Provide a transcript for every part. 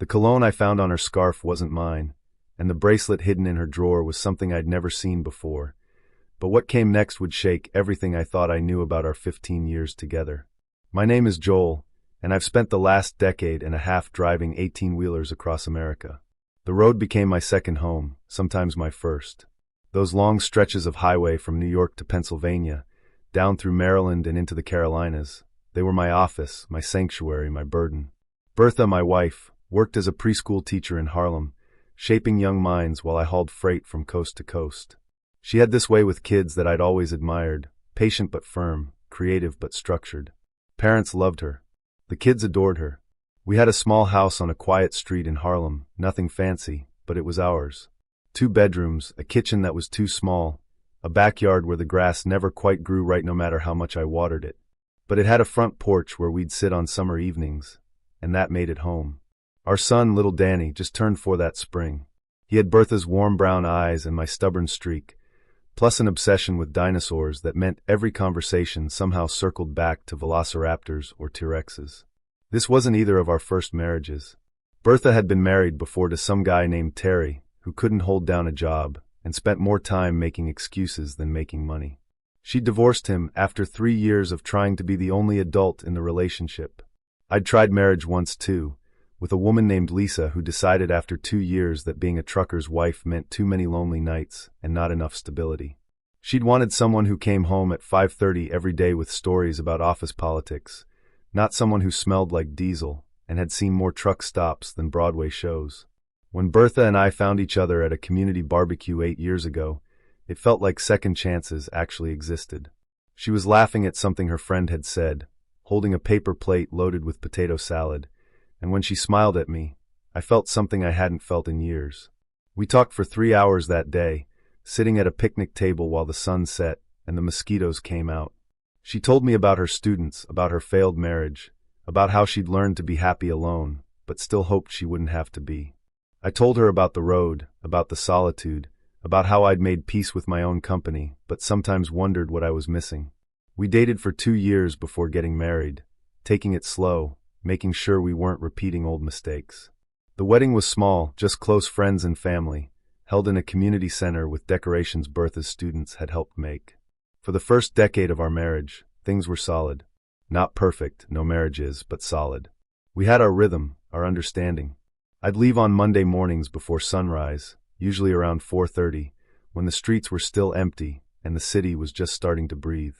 The cologne I found on her scarf wasn't mine, and the bracelet hidden in her drawer was something I'd never seen before. But what came next would shake everything I thought I knew about our 15 years together. My name is Joel, and I've spent the last decade and a half driving 18-wheelers across America. The road became my second home, sometimes my first. Those long stretches of highway from New York to Pennsylvania, down through Maryland and into the Carolinas, they were my office, my sanctuary, my burden. Bertha, my wife, worked as a preschool teacher in Harlem, shaping young minds while I hauled freight from coast to coast. She had this way with kids that I'd always admired, patient but firm, creative but structured. Parents loved her. The kids adored her. We had a small house on a quiet street in Harlem, nothing fancy, but it was ours. 2 bedrooms, a kitchen that was too small, a backyard where the grass never quite grew right no matter how much I watered it. But it had a front porch where we'd sit on summer evenings, and that made it home. Our son, little Danny, just turned 4 that spring. He had Bertha's warm brown eyes and my stubborn streak, plus an obsession with dinosaurs that meant every conversation somehow circled back to velociraptors or T-Rexes. This wasn't either of our first marriages. Bertha had been married before to some guy named Terry, who couldn't hold down a job and spent more time making excuses than making money. She divorced him after 3 years of trying to be the only adult in the relationship. I'd tried marriage once too, with a woman named Lisa who decided after 2 years that being a trucker's wife meant too many lonely nights and not enough stability. She'd wanted someone who came home at 5:30 every day with stories about office politics, not someone who smelled like diesel and had seen more truck stops than Broadway shows. When Bertha and I found each other at a community barbecue 8 years ago, it felt like second chances actually existed. She was laughing at something her friend had said, holding a paper plate loaded with potato salad, and when she smiled at me, I felt something I hadn't felt in years. We talked for 3 hours that day, sitting at a picnic table while the sun set and the mosquitoes came out. She told me about her students, about her failed marriage, about how she'd learned to be happy alone, but still hoped she wouldn't have to be. I told her about the road, about the solitude, about how I'd made peace with my own company, but sometimes wondered what I was missing. We dated for 2 years before getting married, taking it slow, making sure we weren't repeating old mistakes. The wedding was small, just close friends and family, held in a community center with decorations Bertha's students had helped make. For the first decade of our marriage, things were solid. Not perfect, no marriage is, but solid. We had our rhythm, our understanding. I'd leave on Monday mornings before sunrise, usually around 4:30, when the streets were still empty and the city was just starting to breathe.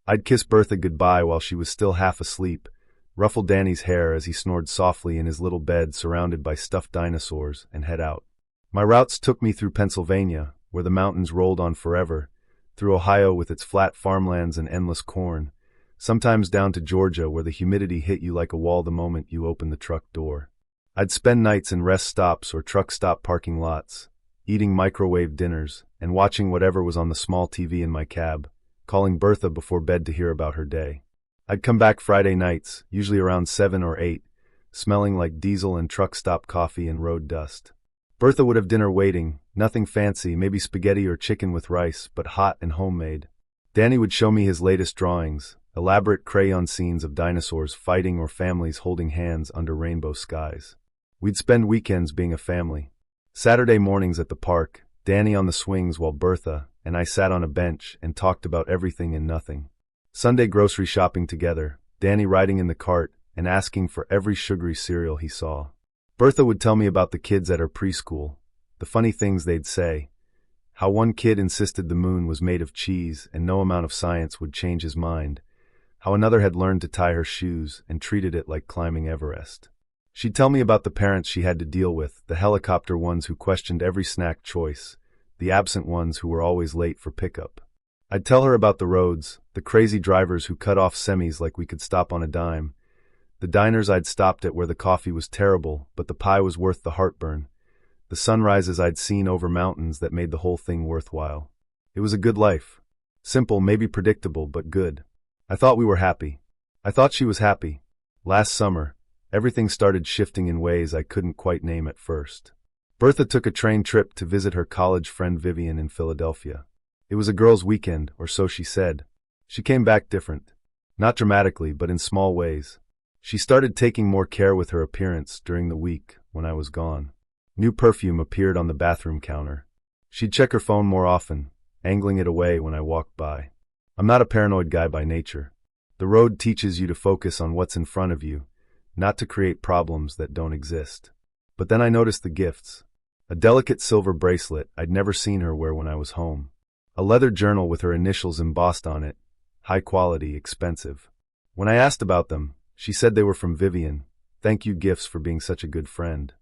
I'd kiss Bertha goodbye while she was still half asleep, ruffle Danny's hair as he snored softly in his little bed surrounded by stuffed dinosaurs, and head out. My routes took me through Pennsylvania, where the mountains rolled on forever, through Ohio with its flat farmlands and endless corn, sometimes down to Georgia where the humidity hit you like a wall the moment you opened the truck door. I'd spend nights in rest stops or truck stop parking lots, eating microwave dinners and watching whatever was on the small TV in my cab, calling Bertha before bed to hear about her day. I'd come back Friday nights, usually around 7 or 8, smelling like diesel and truck stop coffee and road dust. Bertha would have dinner waiting, nothing fancy, maybe spaghetti or chicken with rice, but hot and homemade. Danny would show me his latest drawings, elaborate crayon scenes of dinosaurs fighting or families holding hands under rainbow skies. We'd spend weekends being a family. Saturday mornings at the park, Danny on the swings while Bertha and I sat on a bench and talked about everything and nothing. Sunday grocery shopping together, Danny riding in the cart and asking for every sugary cereal he saw. Bertha would tell me about the kids at her preschool, the funny things they'd say, how one kid insisted the moon was made of cheese and no amount of science would change his mind, how another had learned to tie her shoes and treated it like climbing Everest. She'd tell me about the parents she had to deal with, the helicopter ones who questioned every snack choice, the absent ones who were always late for pickup. I'd tell her about the roads, the crazy drivers who cut off semis like we could stop on a dime, the diners I'd stopped at where the coffee was terrible but the pie was worth the heartburn, the sunrises I'd seen over mountains that made the whole thing worthwhile. It was a good life. Simple, maybe predictable, but good. I thought we were happy. I thought she was happy. Last summer, everything started shifting in ways I couldn't quite name at first. Bertha took a train trip to visit her college friend Vivian in Philadelphia. It was a girls' weekend, or so she said. She came back different. Not dramatically, but in small ways. She started taking more care with her appearance during the week, when I was gone. New perfume appeared on the bathroom counter. She'd check her phone more often, angling it away when I walked by. I'm not a paranoid guy by nature. The road teaches you to focus on what's in front of you, not to create problems that don't exist. But then I noticed the gifts. A delicate silver bracelet I'd never seen her wear when I was home. A leather journal with her initials embossed on it, high quality, expensive. When I asked about them, she said they were from Vivian. Thank you gifts for being such a good friend.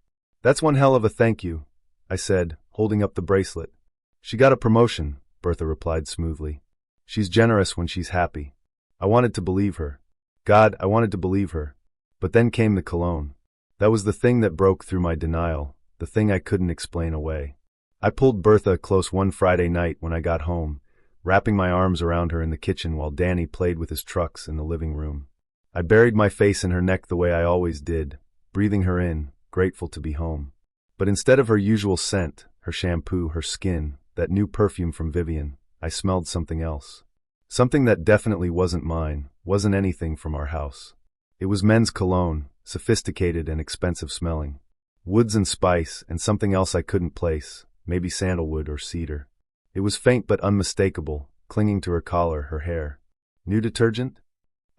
That's one hell of a thank you, I said, holding up the bracelet. She got a promotion, Bertha replied smoothly. She's generous when she's happy. I wanted to believe her. God, I wanted to believe her. But then came the cologne. That was the thing that broke through my denial, the thing I couldn't explain away. I pulled Bertha close one Friday night when I got home, wrapping my arms around her in the kitchen while Danny played with his trucks in the living room. I buried my face in her neck the way I always did, breathing her in, grateful to be home. But instead of her usual scent, her shampoo, her skin, that new perfume from Vivian, I smelled something else. Something that definitely wasn't mine, wasn't anything from our house. It was men's cologne, sophisticated and expensive smelling. Woods and spice, and something else I couldn't place, maybe sandalwood or cedar. It was faint but unmistakable, clinging to her collar, her hair. New detergent?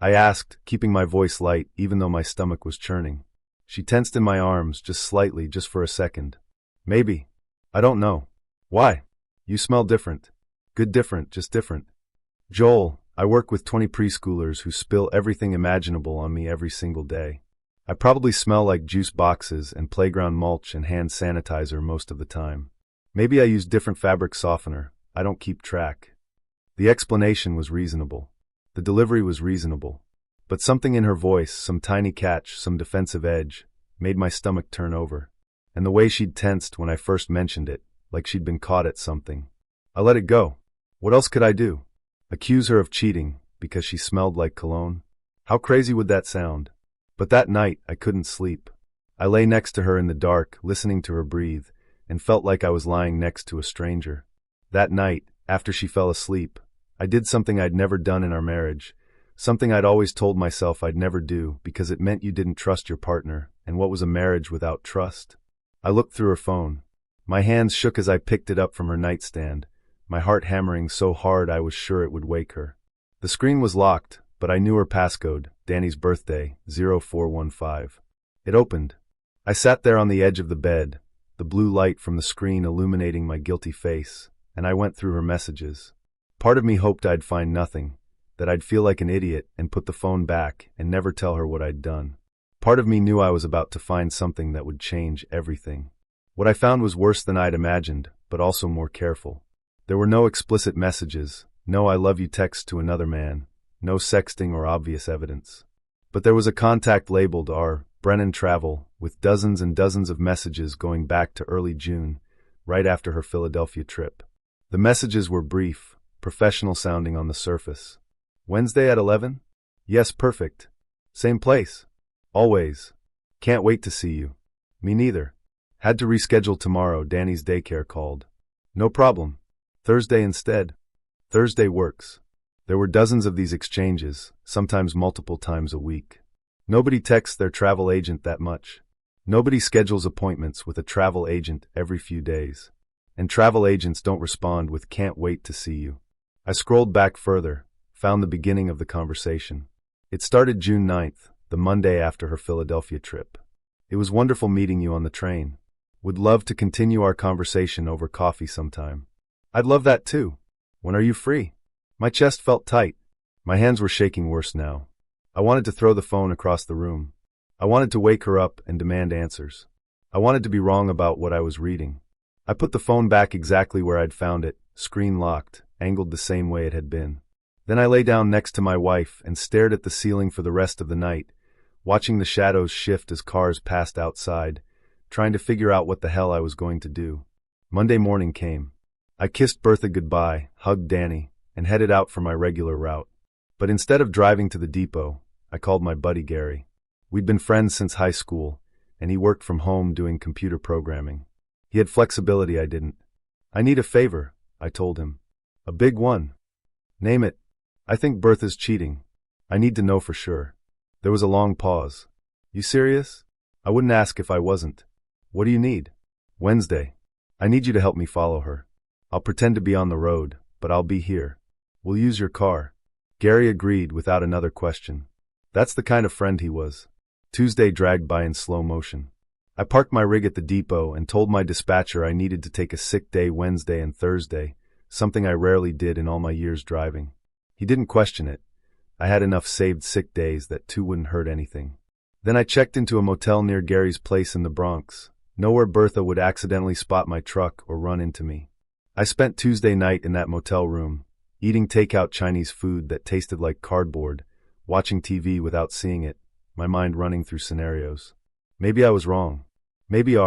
I asked, keeping my voice light even though my stomach was churning. She tensed in my arms, just slightly, just for a second. Maybe. I don't know. Why? You smell different. Good different, just different. Joel, I work with 20 preschoolers who spill everything imaginable on me every single day. I probably smell like juice boxes and playground mulch and hand sanitizer most of the time. Maybe I use different fabric softener. I don't keep track. The explanation was reasonable. The delivery was reasonable. But something in her voice, some tiny catch, some defensive edge, made my stomach turn over. And the way she'd tensed when I first mentioned it, like she'd been caught at something. I let it go. What else could I do? Accuse her of cheating because she smelled like cologne? How crazy would that sound? But that night, I couldn't sleep. I lay next to her in the dark, listening to her breathe, and felt like I was lying next to a stranger. That night, after she fell asleep, I did something I'd never done in our marriage, something I'd always told myself I'd never do because it meant you didn't trust your partner, and what was a marriage without trust? I looked through her phone. My hands shook as I picked it up from her nightstand, my heart hammering so hard I was sure it would wake her. The screen was locked, but I knew her passcode, Danny's birthday, 0415. It opened. I sat there on the edge of the bed, the blue light from the screen illuminating my guilty face, and I went through her messages. Part of me hoped I'd find nothing, that I'd feel like an idiot and put the phone back and never tell her what I'd done. Part of me knew I was about to find something that would change everything. What I found was worse than I'd imagined, but also more careful. There were no explicit messages, no I love you texts to another man, no sexting or obvious evidence. But there was a contact labeled R. Brennan Travel, with dozens and dozens of messages going back to early June, right after her Philadelphia trip. The messages were brief, professional sounding on the surface. Wednesday at 11? Yes, perfect. Same place. Always. Can't wait to see you. Me neither. Had to reschedule tomorrow, Danny's daycare called. No problem. Thursday instead. Thursday works. There were dozens of these exchanges, sometimes multiple times a week. Nobody texts their travel agent that much. Nobody schedules appointments with a travel agent every few days. And travel agents don't respond with can't wait to see you. I scrolled back further, found the beginning of the conversation. It started June 9th, the Monday after her Philadelphia trip. It was wonderful meeting you on the train. Would love to continue our conversation over coffee sometime. I'd love that too. When are you free? My chest felt tight. My hands were shaking worse now. I wanted to throw the phone across the room. I wanted to wake her up and demand answers. I wanted to be wrong about what I was reading. I put the phone back exactly where I'd found it, screen locked, angled the same way it had been. Then I lay down next to my wife and stared at the ceiling for the rest of the night, watching the shadows shift as cars passed outside, trying to figure out what the hell I was going to do. Monday morning came. I kissed Bertha goodbye, hugged Danny, and headed out for my regular route. But instead of driving to the depot, I called my buddy Gary. We'd been friends since high school, and he worked from home doing computer programming. He had flexibility I didn't. I need a favor, I told him. A big one. Name it. I think Bertha's cheating. I need to know for sure. There was a long pause. You serious? I wouldn't ask if I wasn't. What do you need? Wednesday. I need you to help me follow her. I'll pretend to be on the road, but I'll be here. We'll use your car. Gary agreed without another question. That's the kind of friend he was. Tuesday dragged by in slow motion. I parked my rig at the depot and told my dispatcher I needed to take a sick day Wednesday and Thursday, something I rarely did in all my years driving. He didn't question it. I had enough saved sick days that 2 wouldn't hurt anything. Then I checked into a motel near Gary's place in the Bronx, nowhere Bertha would accidentally spot my truck or run into me. I spent Tuesday night in that motel room, eating takeout Chinese food that tasted like cardboard, watching TV without seeing it, my mind running through scenarios. Maybe I was wrong. Maybe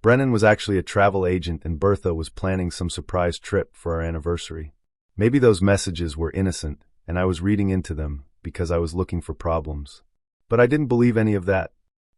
Brennan was actually a travel agent and Bertha was planning some surprise trip for our anniversary. Maybe those messages were innocent, and I was reading into them because I was looking for problems. But I didn't believe any of that.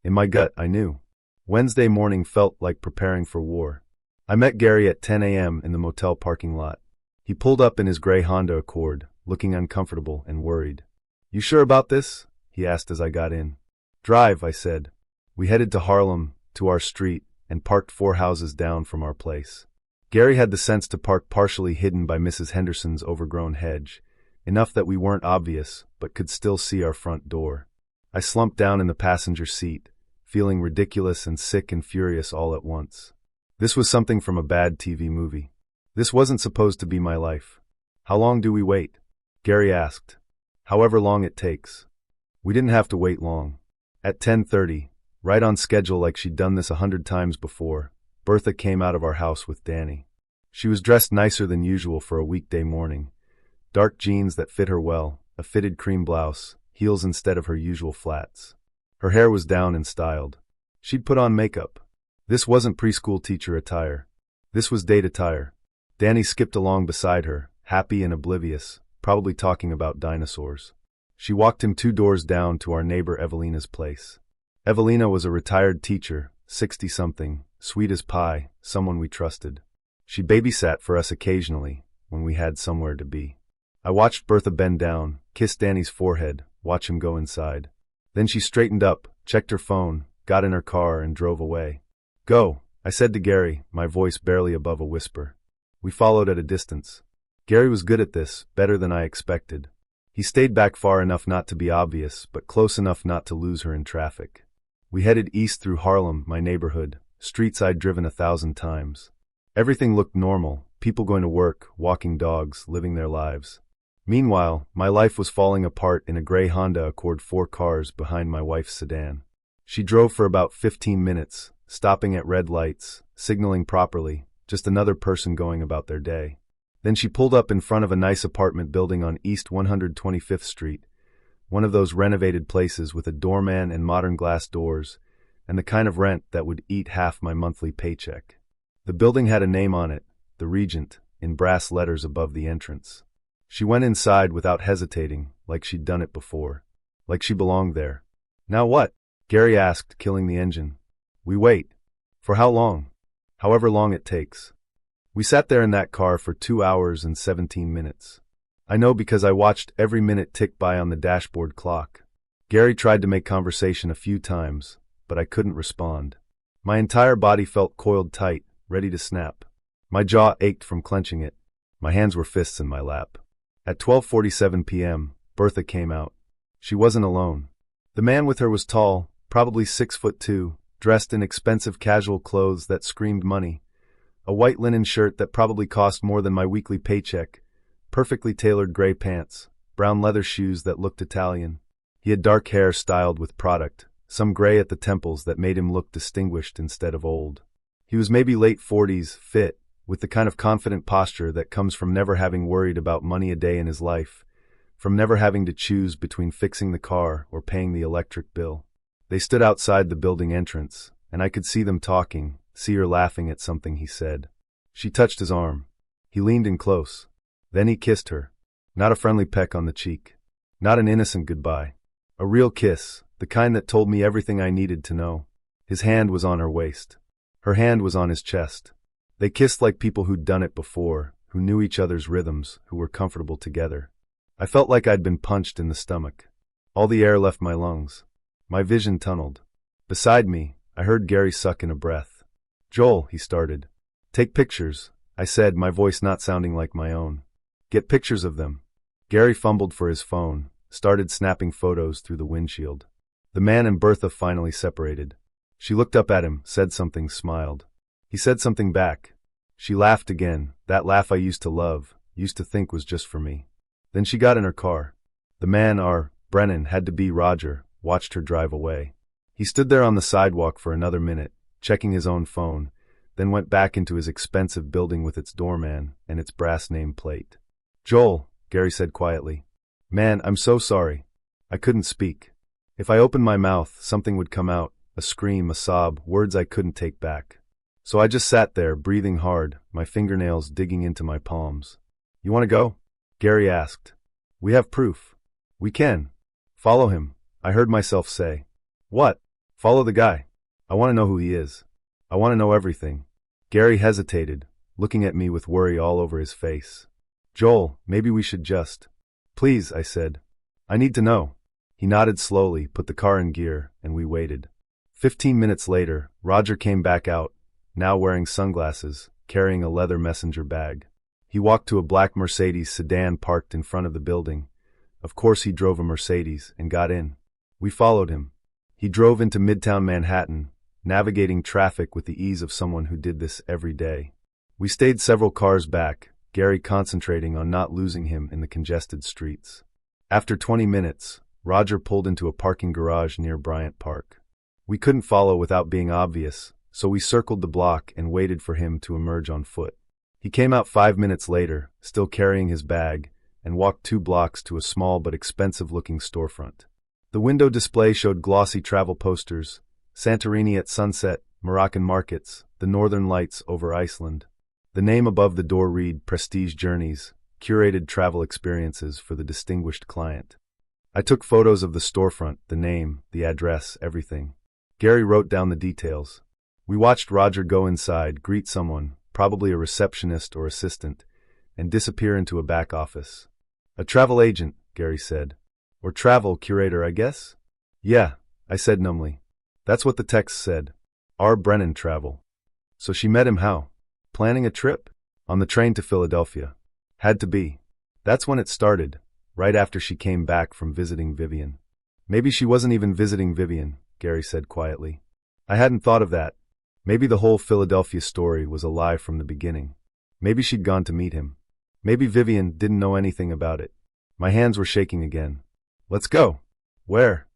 In my gut, I knew. Wednesday morning felt like preparing for war. I met Gary at 10 a.m. in the motel parking lot. He pulled up in his gray Honda Accord, looking uncomfortable and worried. "You sure about this?" he asked as I got in. "Drive," I said. We headed to Harlem, to our street, and parked 4 houses down from our place. Gary had the sense to park partially hidden by Mrs. Henderson's overgrown hedge, enough that we weren't obvious, but could still see our front door. I slumped down in the passenger seat, feeling ridiculous and sick and furious all at once. This was something from a bad TV movie. This wasn't supposed to be my life. "How long do we wait?" Gary asked. "However long it takes." We didn't have to wait long. At 10:30, right on schedule like she'd done this 100 times before, Bertha came out of our house with Danny. She was dressed nicer than usual for a weekday morning. Dark jeans that fit her well, a fitted cream blouse, heels instead of her usual flats. Her hair was down and styled. She'd put on makeup. This wasn't preschool teacher attire. This was date attire. Danny skipped along beside her, happy and oblivious, probably talking about dinosaurs. She walked him 2 doors down to our neighbor Evelina's place. Evelina was a retired teacher, 60-something, sweet as pie, someone we trusted. She babysat for us occasionally, when we had somewhere to be. I watched Bertha bend down, kiss Danny's forehead, watch him go inside. Then she straightened up, checked her phone, got in her car and drove away. "Go," I said to Gary, my voice barely above a whisper. We followed at a distance. Gary was good at this, better than I expected. He stayed back far enough not to be obvious, but close enough not to lose her in traffic. We headed east through Harlem, my neighborhood, streets I'd driven 1,000 times. Everything looked normal, people going to work, walking dogs, living their lives. Meanwhile, my life was falling apart in a gray Honda Accord 4 cars behind my wife's sedan. She drove for about 15 minutes, stopping at red lights, signaling properly, just another person going about their day. Then she pulled up in front of a nice apartment building on East 125th Street, one of those renovated places with a doorman and modern glass doors, and the kind of rent that would eat half my monthly paycheck. The building had a name on it, The Regent, in brass letters above the entrance. She went inside without hesitating, like she'd done it before. Like she belonged there. "Now what?" Gary asked, killing the engine. "We wait." "For how long?" "However long it takes." We sat there in that car for 2 hours and 17 minutes. I know because I watched every minute tick by on the dashboard clock. Gary tried to make conversation a few times, but I couldn't respond. My entire body felt coiled tight, ready to snap. My jaw ached from clenching it. My hands were fists in my lap. At 12:47 p.m., Bertha came out. She wasn't alone. The man with her was tall, probably 6'2", dressed in expensive casual clothes that screamed money. A white linen shirt that probably cost more than my weekly paycheck, perfectly tailored gray pants, brown leather shoes that looked Italian. He had dark hair styled with product, some gray at the temples that made him look distinguished instead of old. He was maybe late 40s, fit, with the kind of confident posture that comes from never having worried about money a day in his life, from never having to choose between fixing the car or paying the electric bill. They stood outside the building entrance, and I could see them talking, see her laughing at something he said. She touched his arm. He leaned in close. Then he kissed her. Not a friendly peck on the cheek. Not an innocent goodbye. A real kiss, the kind that told me everything I needed to know. His hand was on her waist. Her hand was on his chest. They kissed like people who'd done it before, who knew each other's rhythms, who were comfortable together. I felt like I'd been punched in the stomach. All the air left my lungs. My vision tunneled. Beside me, I heard Gary suck in a breath. Joel, he started. Take pictures, I said, my voice not sounding like my own. Get pictures of them. Gary fumbled for his phone, started snapping photos through the windshield. The man and Bertha finally separated. She looked up at him, said something, smiled. He said something back. She laughed again, that laugh I used to love, used to think was just for me. Then she got in her car. The man, Brennan, had to be Roger, watched her drive away. He stood there on the sidewalk for another minute, checking his own phone, then went back into his expensive building with its doorman and its brass name plate. Joel, Gary said quietly. Man, I'm so sorry. I couldn't speak. If I opened my mouth, something would come out, a scream, a sob, words I couldn't take back. So I just sat there, breathing hard, my fingernails digging into my palms. You want to go? Gary asked. We have proof. We can. Follow him, I heard myself say. What? Follow the guy. I want to know who he is. I want to know everything. Gary hesitated, looking at me with worry all over his face. Joel, maybe we should just. Please, I said. I need to know. He nodded slowly, put the car in gear, and we waited. 15 minutes later, Roger came back out, now wearing sunglasses, carrying a leather messenger bag. He walked to a black Mercedes sedan parked in front of the building. Of course he drove a Mercedes and got in. We followed him. He drove into Midtown Manhattan, navigating traffic with the ease of someone who did this every day. We stayed several cars back, Gary concentrating on not losing him in the congested streets. After 20 minutes, Roger pulled into a parking garage near Bryant Park. We couldn't follow without being obvious, so we circled the block and waited for him to emerge on foot. He came out 5 minutes later, still carrying his bag, and walked 2 blocks to a small but expensive-looking storefront. The window display showed glossy travel posters, Santorini at sunset, Moroccan markets, the northern lights over Iceland. The name above the door read Prestige Journeys, curated travel experiences for the distinguished client. I took photos of the storefront, the name, the address, everything. Gary wrote down the details. We watched Roger go inside, greet someone, probably a receptionist or assistant, and disappear into a back office. A travel agent, Gary said. Or travel curator, I guess? Yeah, I said numbly. That's what the text said. R. Brennan Travel. So she met him how? Planning a trip? On the train to Philadelphia. Had to be. That's when it started, right after she came back from visiting Vivian. Maybe she wasn't even visiting Vivian, Gary said quietly. I hadn't thought of that. Maybe the whole Philadelphia story was a lie from the beginning. Maybe she'd gone to meet him. Maybe Vivian didn't know anything about it. My hands were shaking again. Let's go. Where?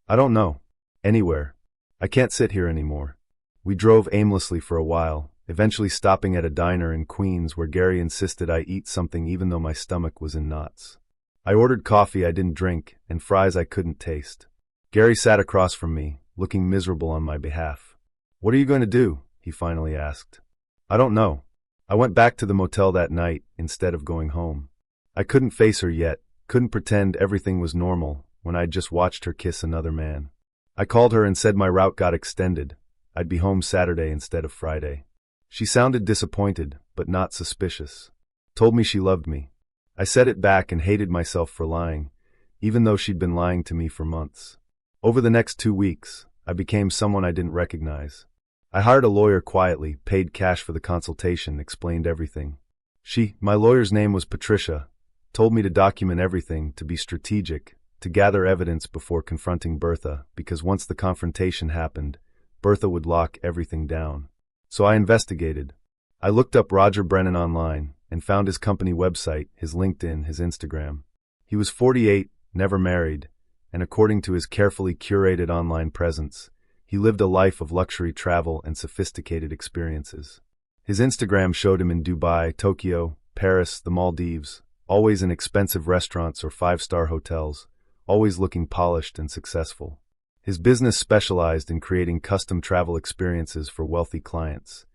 I don't know. Anywhere. I can't sit here anymore. We drove aimlessly for a while, eventually stopping at a diner in Queens where Gary insisted I eat something even though my stomach was in knots. I ordered coffee I didn't drink and fries I couldn't taste. Gary sat across from me, looking miserable on my behalf. What are you going to do? He finally asked. I don't know. I went back to the motel that night instead of going home. I couldn't face her yet, couldn't pretend everything was normal when I'd just watched her kiss another man. I called her and said my route got extended. I'd be home Saturday instead of Friday. She sounded disappointed, but not suspicious. Told me she loved me. I said it back and hated myself for lying, even though she'd been lying to me for months. Over the next 2 weeks, I became someone I didn't recognize. I hired a lawyer quietly, paid cash for the consultation, explained everything. My lawyer's name was Patricia, told me to document everything, to be strategic, to gather evidence before confronting Bertha, because once the confrontation happened, Bertha would lock everything down. So I investigated. I looked up Roger Brennan online and found his company website, his LinkedIn, his Instagram. He was 48, never married, and according to his carefully curated online presence, he lived a life of luxury travel and sophisticated experiences. His Instagram showed him in Dubai, Tokyo, Paris, the Maldives, always in expensive restaurants or 5-star hotels, always looking polished and successful. His business specialized in creating custom travel experiences for wealthy clients,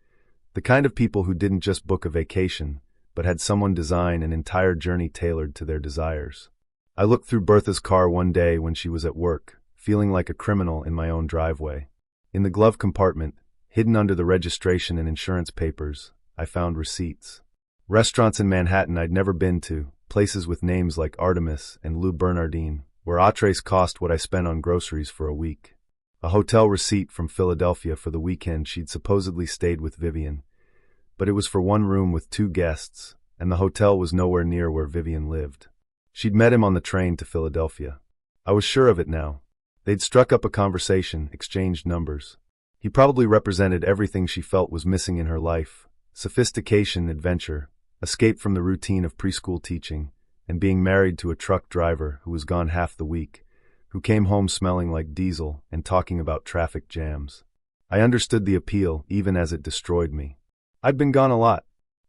the kind of people who didn't just book a vacation, but had someone design an entire journey tailored to their desires. I looked through Bertha's car one day when she was at work, feeling like a criminal in my own driveway. In the glove compartment, hidden under the registration and insurance papers, I found receipts. Restaurants in Manhattan I'd never been to, places with names like Artemis and Lou Bernardine, where entrees cost what I spent on groceries for a week. A hotel receipt from Philadelphia for the weekend she'd supposedly stayed with Vivian, but it was for one room with 2 guests, and the hotel was nowhere near where Vivian lived. She'd met him on the train to Philadelphia. I was sure of it now. They'd struck up a conversation, exchanged numbers. He probably represented everything she felt was missing in her life: sophistication, adventure, escape from the routine of preschool teaching, and being married to a truck driver who was gone half the week, who came home smelling like diesel and talking about traffic jams. I understood the appeal, even as it destroyed me. I'd been gone a lot.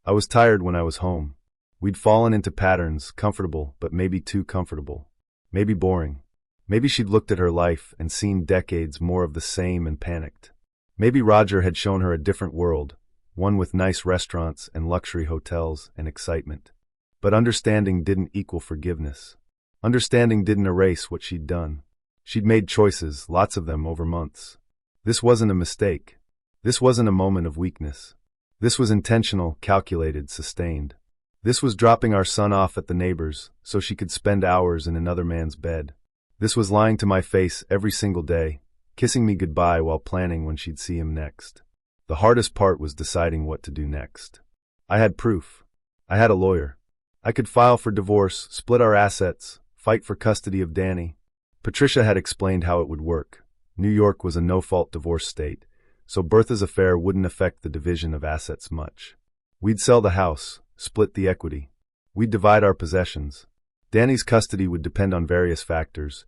I was tired when I was home. We'd fallen into patterns, comfortable, but maybe too comfortable. Maybe boring. Maybe she'd looked at her life and seen decades more of the same and panicked. Maybe Roger had shown her a different world, one with nice restaurants and luxury hotels and excitement. But understanding didn't equal forgiveness. Understanding didn't erase what she'd done. She'd made choices, lots of them over months. This wasn't a mistake. This wasn't a moment of weakness. This was intentional, calculated, sustained. This was dropping our son off at the neighbor's so she could spend hours in another man's bed. This was lying to my face every single day, kissing me goodbye while planning when she'd see him next. The hardest part was deciding what to do next. I had proof. I had a lawyer. I could file for divorce, split our assets, fight for custody of Danny. Patricia had explained how it would work. New York was a no-fault divorce state, so Bertha's affair wouldn't affect the division of assets much. We'd sell the house, split the equity. We'd divide our possessions. Danny's custody would depend on various factors,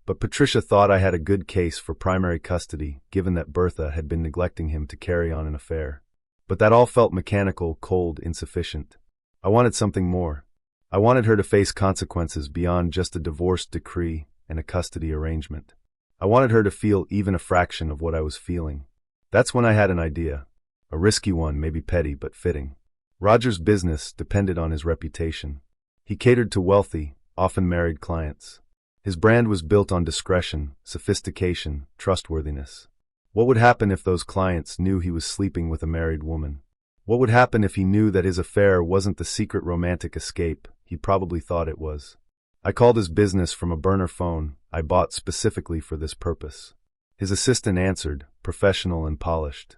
but Patricia thought I had a good case for primary custody, given that Bertha had been neglecting him to carry on an affair. But that all felt mechanical, cold, insufficient. I wanted something more. I wanted her to face consequences beyond just a divorce decree and a custody arrangement. I wanted her to feel even a fraction of what I was feeling. That's when I had an idea. A risky one, maybe petty, but fitting. Roger's business depended on his reputation. He catered to wealthy, often married clients. His brand was built on discretion, sophistication, trustworthiness. What would happen if those clients knew he was sleeping with a married woman? What would happen if he knew that his affair wasn't the secret romantic escape he probably thought it was? I called his business from a burner phone I bought specifically for this purpose. His assistant answered, professional and polished.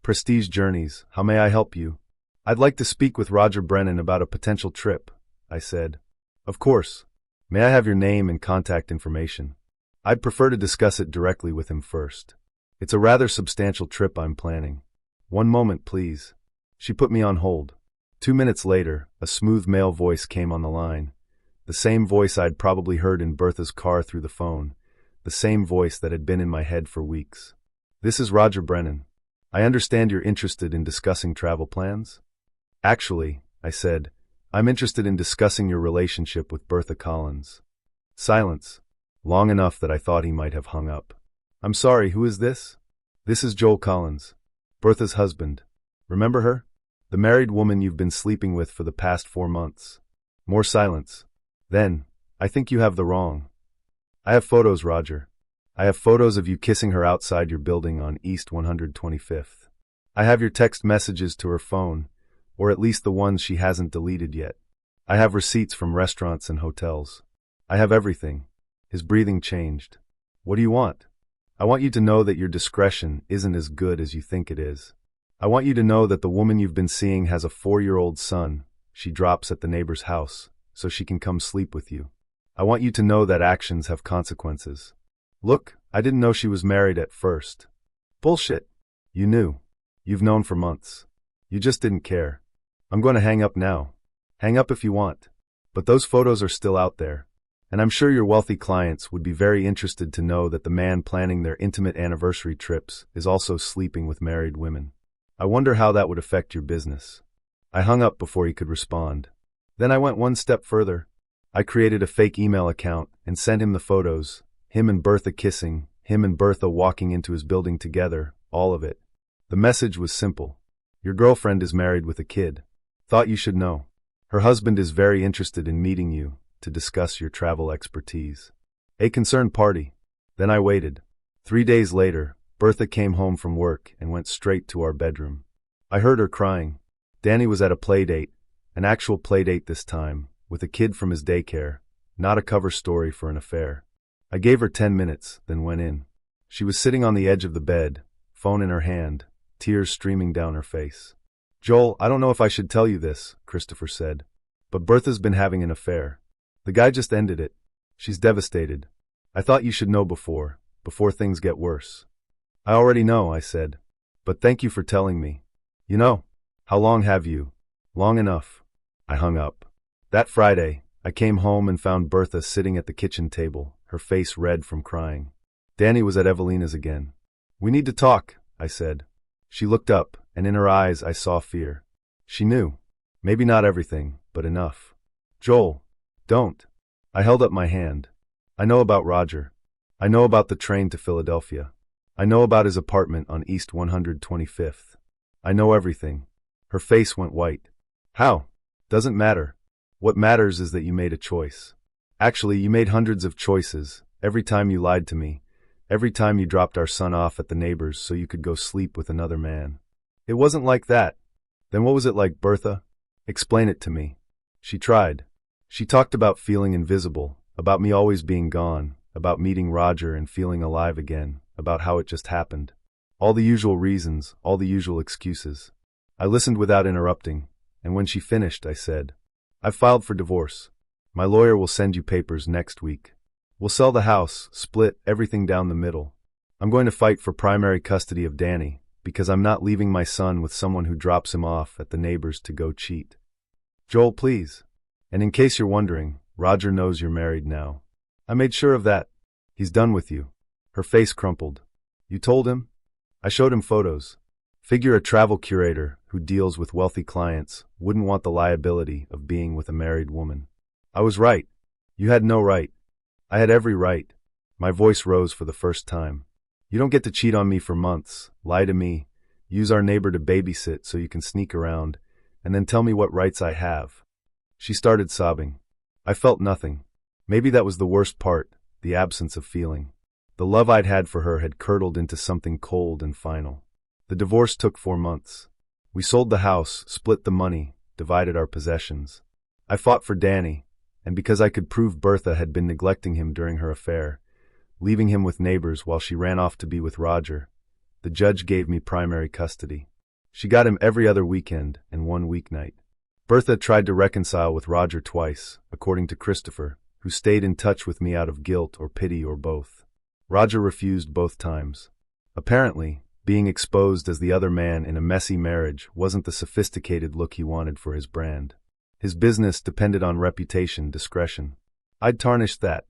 Prestige Journeys, how may I help you? I'd like to speak with Roger Brennan about a potential trip, I said. Of course. May I have your name and contact information? I'd prefer to discuss it directly with him first. It's a rather substantial trip I'm planning. One moment, please. She put me on hold. 2 minutes later, a smooth male voice came on the line. The same voice I'd probably heard in Bertha's car through the phone. The same voice that had been in my head for weeks. This is Roger Brennan. I understand you're interested in discussing travel plans? Actually, I said, I'm interested in discussing your relationship with Bertha Collins. Silence. Long enough that I thought he might have hung up. I'm sorry, who is this? This is Joel Collins, Bertha's husband. Remember her? The married woman you've been sleeping with for the past 4 months. More silence. Then, I think you have the wrong. I have photos, Roger. I have photos of you kissing her outside your building on East 125th. I have your text messages to her phone, or at least the ones she hasn't deleted yet. I have receipts from restaurants and hotels. I have everything. His breathing changed. What do you want? I want you to know that your discretion isn't as good as you think it is. I want you to know that the woman you've been seeing has a 4-year-old son she drops at the neighbor's house so she can come sleep with you. I want you to know that actions have consequences. Look, I didn't know she was married at first. Bullshit. You knew. You've known for months. You just didn't care. I'm going to hang up now. Hang up if you want. But those photos are still out there. And I'm sure your wealthy clients would be very interested to know that the man planning their intimate anniversary trips is also sleeping with married women. I wonder how that would affect your business. I hung up before he could respond. Then I went one step further. I created a fake email account and sent him the photos. Him and Bertha kissing, him and Bertha walking into his building together, all of it. The message was simple. Your girlfriend is married with a kid. Thought you should know. Her husband is very interested in meeting you to discuss your travel expertise. A concerned party. Then I waited. 3 days later, Bertha came home from work and went straight to our bedroom. I heard her crying. Danny was at a play date, an actual play date this time, with a kid from his daycare, not a cover story for an affair. I gave her 10 minutes, then went in. She was sitting on the edge of the bed, phone in her hand, tears streaming down her face. "Joel, I don't know if I should tell you this," Christopher said, "but Bertha's been having an affair. The guy just ended it. She's devastated. I thought you should know before things get worse." "I already know," I said, "but thank you for telling me. You know, how long have you?" "Long enough." I hung up. That Friday, I came home and found Bertha sitting at the kitchen table, her face red from crying. Danny was at Evelina's again. "We need to talk," I said. She looked up, and in her eyes I saw fear. She knew. Maybe not everything, but enough. "Joel, don't." I held up my hand. "I know about Roger. I know about the train to Philadelphia. I know about his apartment on East 125th. I know everything." Her face went white. "How?" "Doesn't matter. What matters is that you made a choice. Actually, you made hundreds of choices, every time you lied to me, every time you dropped our son off at the neighbor's so you could go sleep with another man." "It wasn't like that." "Then what was it like, Bertha? Explain it to me." She tried. She talked about feeling invisible, about me always being gone, about meeting Roger and feeling alive again, about how it just happened. All the usual reasons, all the usual excuses. I listened without interrupting, and when she finished, I said, "I've filed for divorce. My lawyer will send you papers next week. We'll sell the house, split everything down the middle. I'm going to fight for primary custody of Danny, because I'm not leaving my son with someone who drops him off at the neighbor's to go cheat. Joel, please. And in case you're wondering, Roger knows you're married now. I made sure of that. He's done with you." Her face crumpled. "You told him?" I showed him photos. Figure a travel curator who deals with wealthy clients wouldn't want the liability of being with a married woman. "I was right. You had no right." "I had every right." My voice rose for the first time. "You don't get to cheat on me for months, lie to me, use our neighbor to babysit so you can sneak around, and then tell me what rights I have." She started sobbing. I felt nothing. Maybe that was the worst part, the absence of feeling. The love I'd had for her had curdled into something cold and final. The divorce took 4 months. We sold the house, split the money, divided our possessions. I fought for Danny, and because I could prove Bertha had been neglecting him during her affair, leaving him with neighbors while she ran off to be with Roger, the judge gave me primary custody. She got him every other weekend and 1 weeknight. Bertha tried to reconcile with Roger twice, according to Christopher, who stayed in touch with me out of guilt or pity or both. Roger refused both times. Apparently, being exposed as the other man in a messy marriage wasn't the sophisticated look he wanted for his brand. His business depended on reputation, discretion. I'd tarnished that.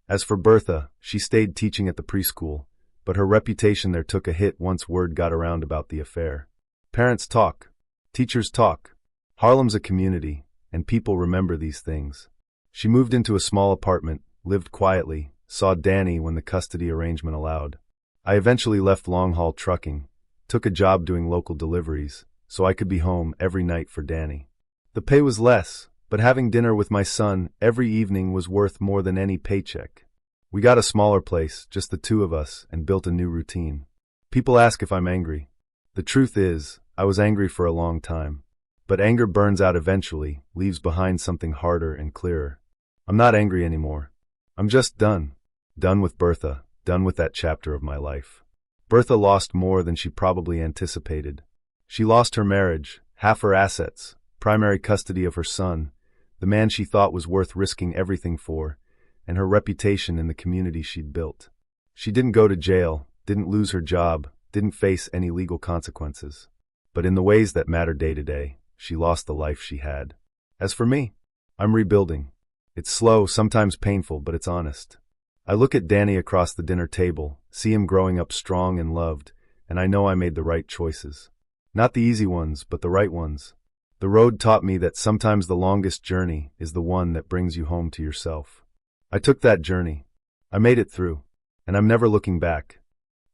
As for Bertha, she stayed teaching at the preschool, but her reputation there took a hit once word got around about the affair. Parents talk. Teachers talk. Harlem's a community, and people remember these things. She moved into a small apartment, lived quietly, saw Danny when the custody arrangement allowed. I eventually left long-haul trucking, took a job doing local deliveries, so I could be home every night for Danny. The pay was less, but having dinner with my son every evening was worth more than any paycheck. We got a smaller place, just the two of us, and built a new routine. People ask if I'm angry. The truth is, I was angry for a long time. But anger burns out eventually, leaves behind something harder and clearer. I'm not angry anymore. I'm just done. Done with Bertha, done with that chapter of my life. Bertha lost more than she probably anticipated. She lost her marriage, half her assets, primary custody of her son, the man she thought was worth risking everything for, and her reputation in the community she'd built. She didn't go to jail, didn't lose her job, didn't face any legal consequences. But in the ways that matter day to day, she lost the life she had. As for me, I'm rebuilding. It's slow, sometimes painful, but it's honest. I look at Danny across the dinner table, see him growing up strong and loved, and I know I made the right choices. Not the easy ones, but the right ones. The road taught me that sometimes the longest journey is the one that brings you home to yourself. I took that journey. I made it through, and I'm never looking back.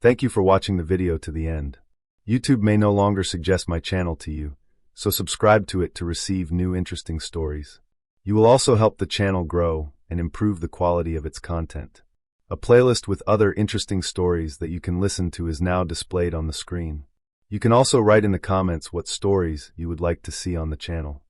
Thank you for watching the video to the end. YouTube may no longer suggest my channel to you, so subscribe to it to receive new interesting stories. You will also help the channel grow and improve the quality of its content. A playlist with other interesting stories that you can listen to is now displayed on the screen. You can also write in the comments what stories you would like to see on the channel.